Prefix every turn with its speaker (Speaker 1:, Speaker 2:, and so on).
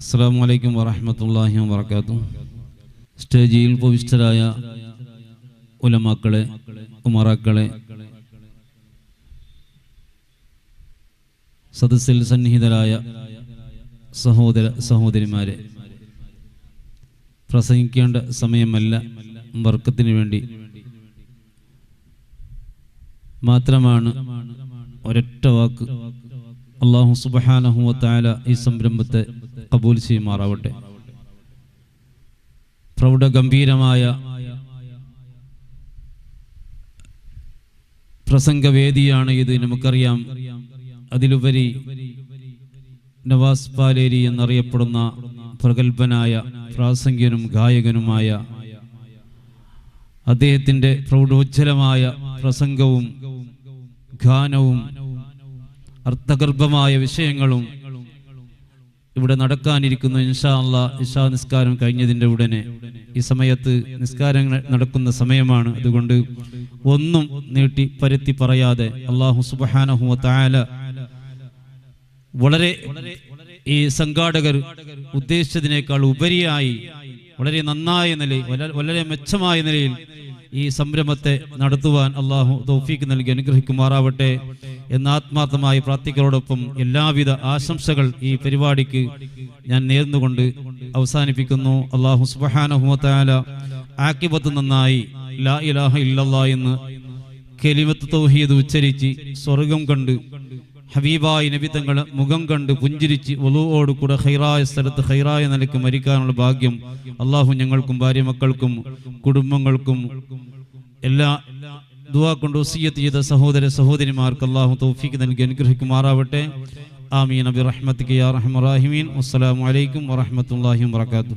Speaker 1: അസ്സലാമു അലൈക്കും വറഹ്മത്തുള്ളാഹി വബറകാതുഹു. സ്റ്റേജിൽ ഉപവിഷ്ടരായ ഉലമാക്കളെ, ഉമറാക്കളെ, സദസ്സിൽ സന്നിഹിതരായ സഹോദര സഹോദരിമാരെ, പ്രസംഗിക്കേണ്ട സമയമല്ല, ബർക്കത്തിന് വേണ്ടി മാത്രമാണ് ഒരൊറ്റ വാക്ക്. അല്ലാഹു സുബ്ഹാനഹു വ തആല ഈ സംരംഭത്തെ കബൂൽ ചെയ്യുമാറാവട്ടെ. പ്രൗഢഗംഭീരമായ പ്രസംഗവേദിയാണ് ഇത്, നമുക്കറിയാം. അതിലുപരി നവാസ് പാലേരി എന്നറിയപ്പെടുന്ന പ്രഗത്ഭനായ പ്രാസംഗികനും ഗായകനുമായ അദ്ദേഹത്തിൻ്റെ പ്രൗഢോജ്ജലമായ പ്രസംഗവും ഗാനവും അർത്ഥഗർഭമായ വിഷയങ്ങളും ഇവിടെ നടക്കാനിരിക്കുന്നു. ഇൻഷാ അല്ലാഹ് ഇശാ നിസ്കാരം കഴിഞ്ഞതിൻ്റെ ഉടനെ, ഈ സമയത്ത് നിസ്കാരങ്ങൾ നടക്കുന്ന സമയമാണ്. അതുകൊണ്ട് ഒന്നും നീട്ടി പരത്തി പറയാതെ അല്ലാഹു സുബ്ഹാനഹു വ തആല വളരെ ഈ സംഘാടകർ ഉദ്ദേശിച്ചതിനേക്കാൾ ഉപരിയായി വളരെ നന്നായ നിലയിൽ, വളരെ മെച്ചമായ നിലയിൽ ഈ സംരംഭത്തെ നടത്തുവാൻ അള്ളാഹു തൗഫീഖ് നൽകി അനുഗ്രഹിക്കുമാറാവട്ടെ എന്ന ആത്മാർത്ഥമായി പ്രാർത്ഥിക്കലോടൊപ്പം എല്ലാവിധ ആശംസകൾ ഈ പരിപാടിക്ക് ഞാൻ നേർന്നുകൊണ്ട് അവസാനിപ്പിക്കുന്നു. അള്ളാഹു സുബ്ഹാനഹു വ തആല ആഖിബത്ത് നന്നായി ലാ ഇലാഹ ഇല്ലല്ലാഹ് എന്ന് കലിമത്ത് തൗഹീദ് ഉച്ചരിച്ച് സ്വർഗം കണ്ട് ഹബീബായി നബി തങ്ങളെ മുഖം കണ്ട് പുഞ്ചിരിച്ച് വളുവോട് കൂടെ ഖൈറായ സ്ഥലത്ത് ഖൈറായ നിലയ്ക്ക് മരിക്കാനുള്ള ഭാഗ്യം അള്ളാഹു ഞങ്ങൾക്കും ഭാര്യ മക്കൾക്കും കുടുംബങ്ങൾക്കും എല്ലാ ദുആ കൊണ്ട് വസിയ്യത്ത് ചെയ്ത സഹോദര സഹോദരിമാർക്ക് അള്ളാഹു തൗഫീഖ് നൽകി അനുഗ്രഹിക്കുമാറാവട്ടെ. ആമീൻ ബിറഹ്മതിക യാ അർഹമർ റഹീമീൻ. അസ്സലാമു അലൈക്കും വറഹ്മത്തുള്ളാഹി വബറകാതുഹു.